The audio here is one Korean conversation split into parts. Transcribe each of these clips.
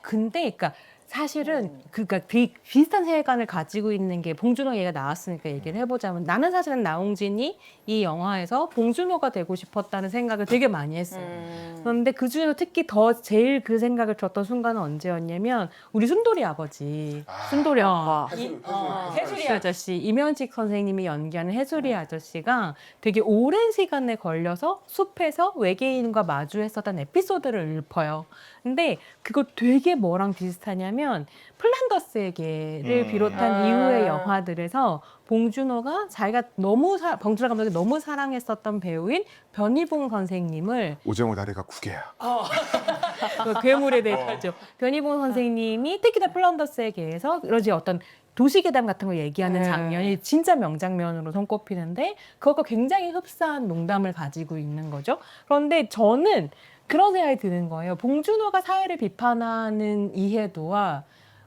근데 그러니까 사실은 그러니까 비슷한 세계관을 가지고 있는 게 봉준호 얘기가 나왔으니까 얘기를 해보자면 나는 사실은 나홍진이 이 영화에서 봉준호가 되고 싶었다는 생각을 되게 많이 했어요. 그런데 그 중에서 특히 더 제일 그 생각을 들었던 순간은 언제였냐면 우리 순돌이 아버지 순돌형 해수리 아저씨 이면식 선생님이 연기하는 해수리 아저씨가 되게 오랜 시간에 걸려서 숲에서 외계인과 마주했었던 에피소드를 읊어요. 근데 그거 되게 뭐랑 비슷하냐면 플란더스의 개를 비롯한 이후의 영화들에서 봉준호 감독이 너무 사랑했었던 배우인 변희봉 선생님을 오징어 다리가 9개야. 그 괴물에 대해서죠. 변희봉 선생님이 특히나 플란더스의 개에서 그러지 어떤 도시괴담 같은 거 얘기하는 장면이 진짜 명장면으로 손꼽히는데 그거가 굉장히 흡사한 농담을 가지고 있는 거죠. 그런데 저는 그런 생각이 드는 거예요. 봉준호가 사회를 비판하는 이해도와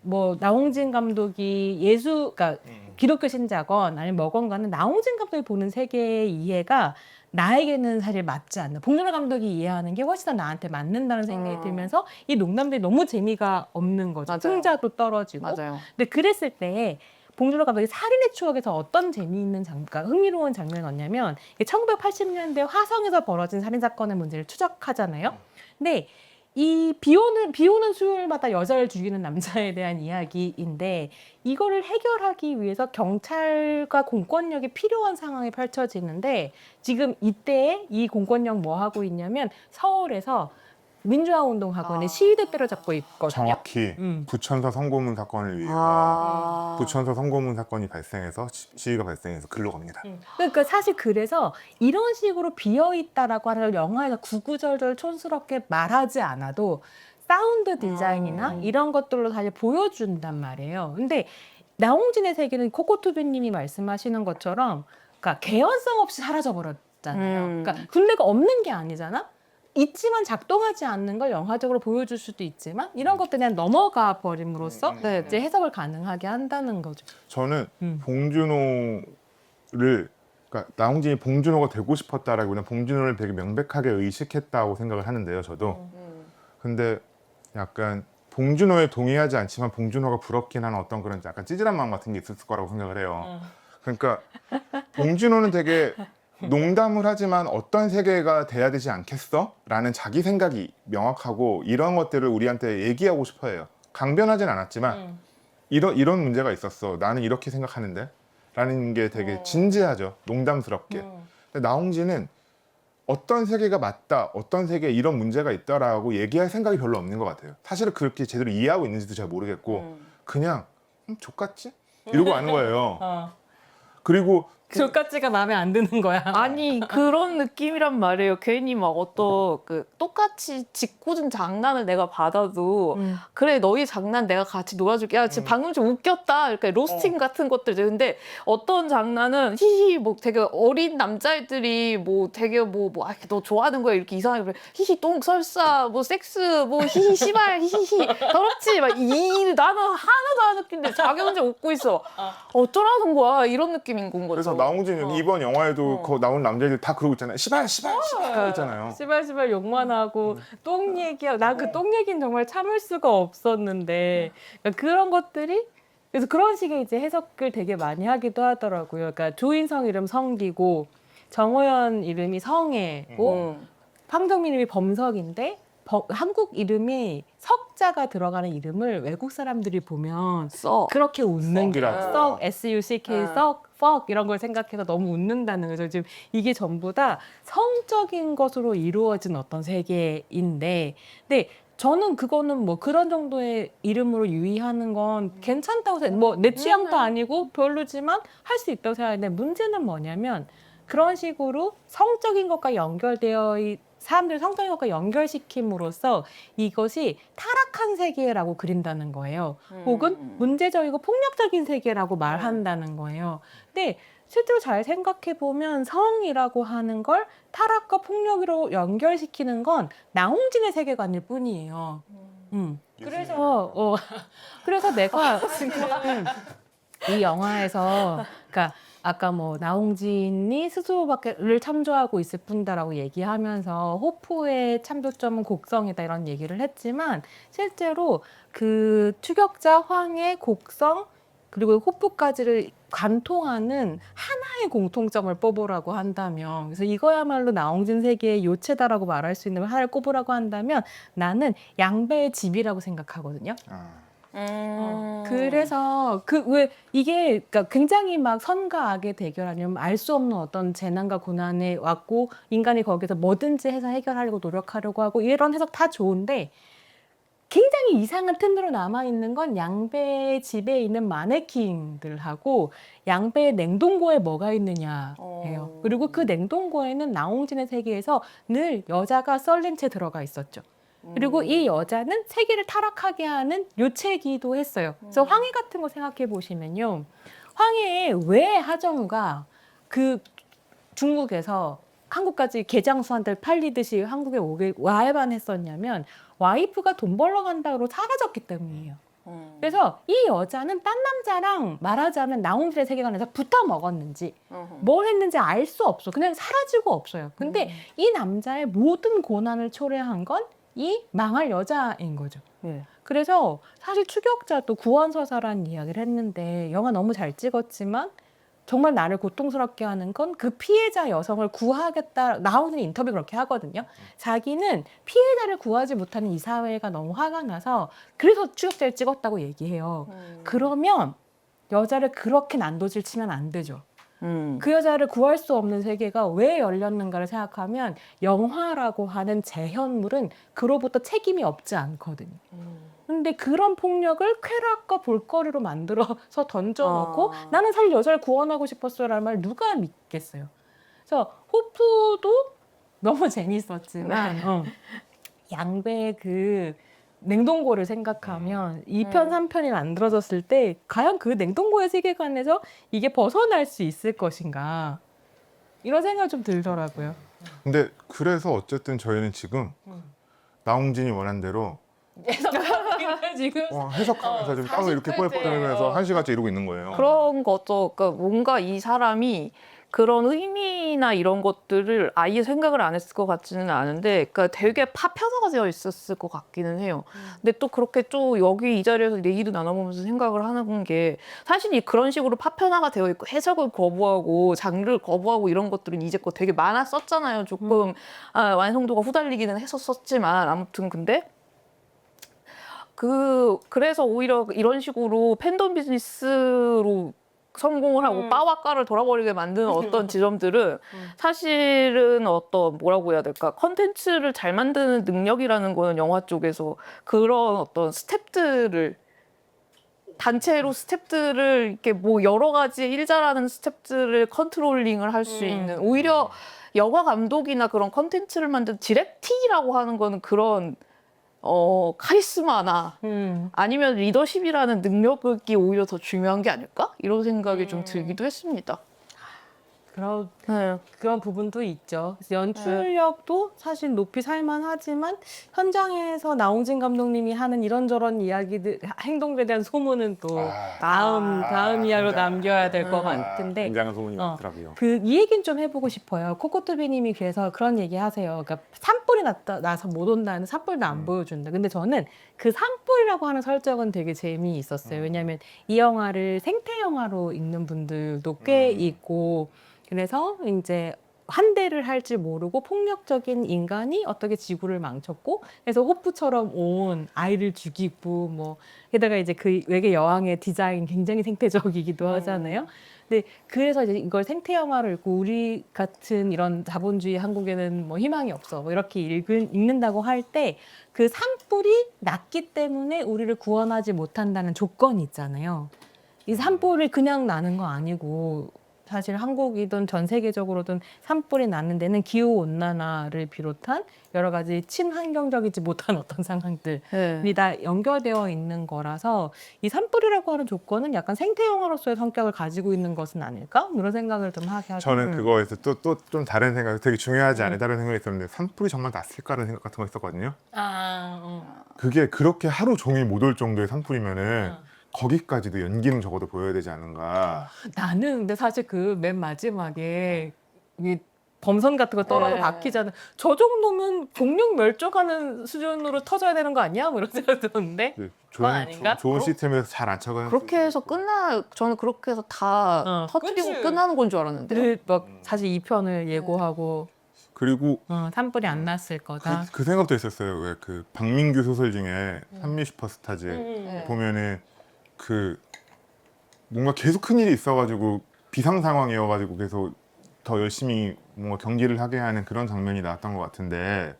뭐 나홍진 감독이 그러니까 기독교 신자건 아니면 뭐건가는 나홍진 감독이 보는 세계의 이해가 나에게는 사실 맞지 않는 봉준호 감독이 이해하는 게 훨씬 더 나한테 맞는다는 생각이 들면서 이 농담들이 너무 재미가 없는 거죠. 흥자도 떨어지고. 맞아요. 근데 그랬을 때 봉준호 감독이 살인의 추억에서 어떤 재미있는 그러니까 흥미로운 장면이 왔냐면 1980년대 화성에서 벌어진 살인사건의 문제를 추적하잖아요. 근데 이 비 오는 수요일마다 여자를 죽이는 남자에 대한 이야기인데 이거를 해결하기 위해서 경찰과 공권력이 필요한 상황이 펼쳐지는데 지금 이때에 이 공권력 뭐 하고 있냐면 서울에서 민주화 운동하고 있는 시위대 때려잡고 있거든요. 정확히 부천서 성고문 사건을 위해서 부천서 성고문 사건이 발생해서 시위가 발생해서 글로 갑니다. 그러니까 사실 그래서 이런 식으로 비어있다라고 하는 영화에서 구구절절 촌스럽게 말하지 않아도 사운드 디자인이나 이런 것들로 사실 보여준단 말이에요. 근데 나홍진의 세계는 코코투비님이 말씀하시는 것처럼 그러니까 개연성 없이 사라져버렸잖아요. 그러니까 군대가 없는 게 아니잖아. 있지만 작동하지 않는 걸 영화적으로 보여줄 수도 있지만 이런 것들 그냥 넘어가 버림으로써 이제 해석을 가능하게 한다는 거죠. 저는 그러니까 나홍진이 봉준호가 되고 싶었다라기보다는 봉준호를 되게 명백하게 의식했다고 생각을 하는데요, 저도. 근데 약간 봉준호에 동의하지 않지만 봉준호가 부럽긴 하는 어떤 그런 약간 찌질한 마음 같은 게 있었을 거라고 생각을 해요. 그러니까 봉준호는 되게 농담을 하지만 어떤 세계가 돼야 되지 않겠어? 라는 자기 생각이 명확하고 이런 것들을 우리한테 얘기하고 싶어 해요. 강변하진 않았지만 이런 문제가 있었어. 나는 이렇게 생각하는데? 라는 게 되게 진지하죠. 농담스럽게. 근데 나홍진은 어떤 세계가 맞다, 어떤 세계에 이런 문제가 있다라고 얘기할 생각이 별로 없는 것 같아요. 사실은 그렇게 제대로 이해하고 있는지도 잘 모르겠고 그냥 족같지? 이러고 아는 거예요. 그리고 족같지가 마음에 안 드는 거야. 아니 그런 느낌이란 말이에요. 괜히 막 어떤 그 똑같이 짓궂은 장난을 내가 받아도 그래 너희 장난 내가 같이 놀아줄게. 야 지금 방금 좀 웃겼다. 이렇게 로스팅 같은 것들. 근데 어떤 장난은 히히 뭐 되게 어린 남자애들이 뭐 되게 너 좋아하는 거야 이렇게 이상하게 그래. 히히 똥 설사 뭐 섹스 뭐 히히 씨발 히히히 더럽지 막 나는 하나도 안 웃긴데 자기 혼자 웃고 있어. 어쩌라는 거야 이런 느낌인 건 거죠. 그래서 나홍진이 이번 영화에도 거 나온 남자애들 다 그러고 있잖아요. 시발 있잖아요. 시발시발 욕만 하고 똥 얘기하고 난 그 똥 얘기는 정말 참을 수가 없었는데 그러니까 그런 것들이 그래서 그런 식의 이제 해석을 되게 많이 하기도 하더라고요. 그러니까 조인성 이름 성기고 정호연 이름이 성애고 황정민 이름이 범석인데 한국 이름이 석자가 들어가는 이름을 외국 사람들이 보면 그렇게 웃는 게 썩 S-U-C-K 썩 fuck 이런 걸 생각해서 너무 웃는다는 거죠. 지금 이게 전부 다 성적인 것으로 이루어진 어떤 세계인데 근데 저는 그거는 뭐 그런 정도의 이름으로 유의하는 건 괜찮다고 생각해요. 뭐 내 취향도 아니고 별로지만 할 수 있다고 생각하는데 문제는 뭐냐면 그런 식으로 성적인 것과 연결되어 사람들 성적인 것과 연결시킴으로써 이것이 타락한 세계라고 그린다는 거예요. 혹은 문제적이고 폭력적인 세계라고 말한다는 거예요. 근데 실제로 잘 생각해 보면 성이라고 하는 걸 타락과 폭력으로 연결시키는 건 나홍진의 세계관일 뿐이에요. 그래서 내가 지금 이 영화에서 그러니까 아까 뭐 나홍진이 스스로를 참조하고 있을 뿐다라고 얘기하면서 호프의 참조점은 곡성이다 이런 얘기를 했지만 실제로 그 추격자 황해 곡성 그리고 호프까지를 관통하는 하나의 공통점을 뽑으라고 한다면 그래서 이거야말로 나홍진 세계의 요체다라고 말할 수 있는 하나를 꼽으라고 한다면 나는 양배의 집이라고 생각하거든요. 그래서 그 왜 이게 그러니까 굉장히 막 선과 악의 대결 아니면 알 수 없는 어떤 재난과 고난에 왔고 인간이 거기서 뭐든지 해서 해결하려고 노력하려고 하고 이런 해석 다 좋은데 굉장히 이상한 틈으로 남아있는 건 양배의 집에 있는 마네킹들하고 양배의 냉동고에 뭐가 있느냐예요. 그리고 그 냉동고에는 나홍진의 세계에서 늘 여자가 썰린 채 들어가 있었죠. 그리고 이 여자는 세계를 타락하게 하는 요체이기도 했어요. 그래서 황해 같은 거 생각해 보시면요. 황해에 왜 하정우가 그 중국에서 한국까지 개장수한테 팔리듯이 한국에 오게 와야만 했었냐면 와이프가 돈 벌러 간다고 사라졌기 때문이에요. 그래서 이 여자는 딴 남자랑 말하자면 나홍진의 세계관에서 붙어 먹었는지 뭘 했는지 알 수 없어. 그냥 사라지고 없어요. 근데 이 남자의 모든 고난을 초래한 건 이 망할 여자인 거죠. 네. 그래서 사실 추격자도 구원서사라는 이야기를 했는데 영화 너무 잘 찍었지만 정말 나를 고통스럽게 하는 건 그 피해자 여성을 구하겠다. 나오는 인터뷰 그렇게 하거든요. 자기는 피해자를 구하지 못하는 이 사회가 너무 화가 나서 그래서 추격자를 찍었다고 얘기해요. 그러면 여자를 그렇게 난도질 치면 안 되죠. 그 여자를 구할 수 없는 세계가 왜 열렸는가를 생각하면 영화라고 하는 재현물은 그로부터 책임이 없지 않거든요. 근데 그런 폭력을 쾌락과 볼거리로 만들어서 던져놓고 나는 사실 여자를 구원하고 싶었어라는 말 누가 믿겠어요. 그래서 호프도 너무 재밌었지만 양배의 그 냉동고를 생각하면 2편, 3편이 만들어졌을 때 과연 그 냉동고의 세계관에서 이게 벗어날 수 있을 것인가 이런 생각이 좀 들더라고요. 근데 그래서 어쨌든 저희는 지금 나홍진이 원한 대로 지금 해석하면서 좀 땅을 이렇게 뽀뽀하면서 한 시간째 이러고 있는 거예요. 그런 것도 그러니까 뭔가 이 사람이 그런 의미나 이런 것들을 아예 생각을 안 했을 것 같지는 않은데, 그러니까 되게 파편화가 되어 있었을 것 같기는 해요. 근데 또 그렇게 또 여기 이 자리에서 얘기도 나눠보면서 생각을 하는 게 사실 그런 식으로 파편화가 되어 있고 해석을 거부하고 장르를 거부하고 이런 것들은 이제껏 되게 많았었잖아요. 조금 완성도가 후달리기는 했었지만 아무튼 근데 그래서 오히려 이런 식으로 팬덤 비즈니스로 성공을 하고 빠와 까를 돌아버리게 만드는 어떤 지점들은 사실은 어떤 뭐라고 해야 될까 컨텐츠를 잘 만드는 능력이라는 거는 영화 쪽에서 그런 어떤 스텝들을 단체로 스텝들을 이렇게 뭐 여러 가지 일잘하는 스텝들을 컨트롤링을 할 수 있는 오히려 영화 감독이나 그런 컨텐츠를 만든 디렉팅이라고 하는 거는 그런 카리스마나 아니면 리더십이라는 능력이 오히려 더 중요한 게 아닐까? 이런 생각이 좀 들기도 했습니다. 그런 부분도 있죠. 그래서 연출력도 사실 높이 살만하지만 현장에서 나홍진 감독님이 하는 이런저런 이야기들, 행동에 대한 소문은 또 다음 이야기로 남겨야 될 것 같은데 굉장한 소문이 많더라고요. 이 얘기는 좀 해보고 싶어요. 코코투비님이 그래서 그런 얘기 하세요. 그러니까 산불이 나서 못 온다는 산불도 안 보여준다. 근데 저는 그 산불이라고 하는 설정은 되게 재미있었어요. 왜냐하면 이 영화를 생태 영화로 읽는 분들도 꽤 있고 그래서 이제 환대를 할지 모르고 폭력적인 인간이 어떻게 지구를 망쳤고 그래서 호프처럼 온 아이를 죽이고 뭐 게다가 이제 그 외계 여왕의 디자인 굉장히 생태적이기도 하잖아요. 근데 그래서 이제 이걸 생태 영화로 읽고 우리 같은 이런 자본주의 한국에는 뭐 희망이 없어 뭐 이렇게 읽는다고 할 때 그 산불이 났기 때문에 우리를 구원하지 못한다는 조건이 있잖아요. 이 산불이 그냥 나는 거 아니고 사실 한국이든 전 세계적으로든 산불이 나는 데는 기후온난화를 비롯한 여러 가지 친환경적이지 못한 어떤 상황들이 다 연결되어 있는 거라서 이 산불이라고 하는 조건은 약간 생태영화로서의 성격을 가지고 있는 것은 아닐까? 이런 생각을 좀 하게 하죠. 저는 그거에서 또 좀 다른 생각, 되게 중요하지 않은 다른 생각이 있었는데 산불이 정말 났을까라는 생각 같은 거 있었거든요. 그게 그렇게 하루 종일 못 올 정도의 산불이면은 거기까지도 연기는 적어도 보여야 되지 않은가. 나는 근데 사실 그 맨 마지막에 이 범선 같은 거 떨어져 네. 박히잖아. 저 정도면 동력 멸종하는 수준으로 터져야 되는 거 아니야? 뭐 이런 생각 들었는데. 네, 그건 아닌가? 좋은 시스템에서 잘 안 쳐가는. 그렇게 해서 저는 그렇게 해서 다 터뜨리고 그치. 끝나는 건 줄 알았는데. 늘 막 사실 2편을 예고하고 그리고 산불이 안 났을 거다. 그 생각도 있었어요. 왜 그 박민규 소설 중에 산미 슈퍼스타즈 네. 보면은 그 뭔가 계속 큰 일이 있어가지고 비상 상황이어가지고 계속 더 열심히 뭔가 경기를 하게 하는 그런 장면이 나왔던 것 같은데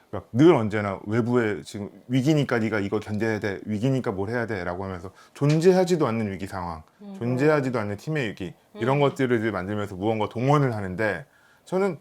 그러니까 늘 언제나 외부에 지금 위기니까 네가 이거 견뎌야 돼, 위기니까 뭘 해야 돼라고 하면서 존재하지도 않는 위기 상황, 존재하지도 않는 팀의 위기 이런 것들을 이제 만들면서 무언가 동원을 하는데 저는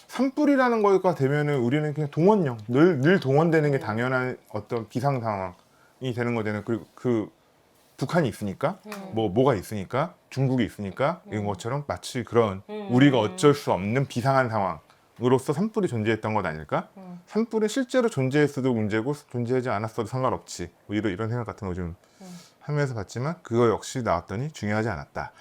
산불이라는 거가 되면은 우리는 그냥 동원령 늘 동원되는 게 당연한 어떤 비상 상황이 되는 거잖아요. 그리고 그 북한이 있으니까 뭐가 있으니까 중국이 있으니까 이런 것처럼 마치 그런 우리가 어쩔 수 없는 비상한 상황으로서 산불이 존재했던 것 아닐까? 산불이 실제로 존재했어도 문제고 존재하지 않았어도 상관없지. 뭐 이런 생각 같은 거 좀 하면서 봤지만 그거 역시 나왔더니 중요하지 않았다.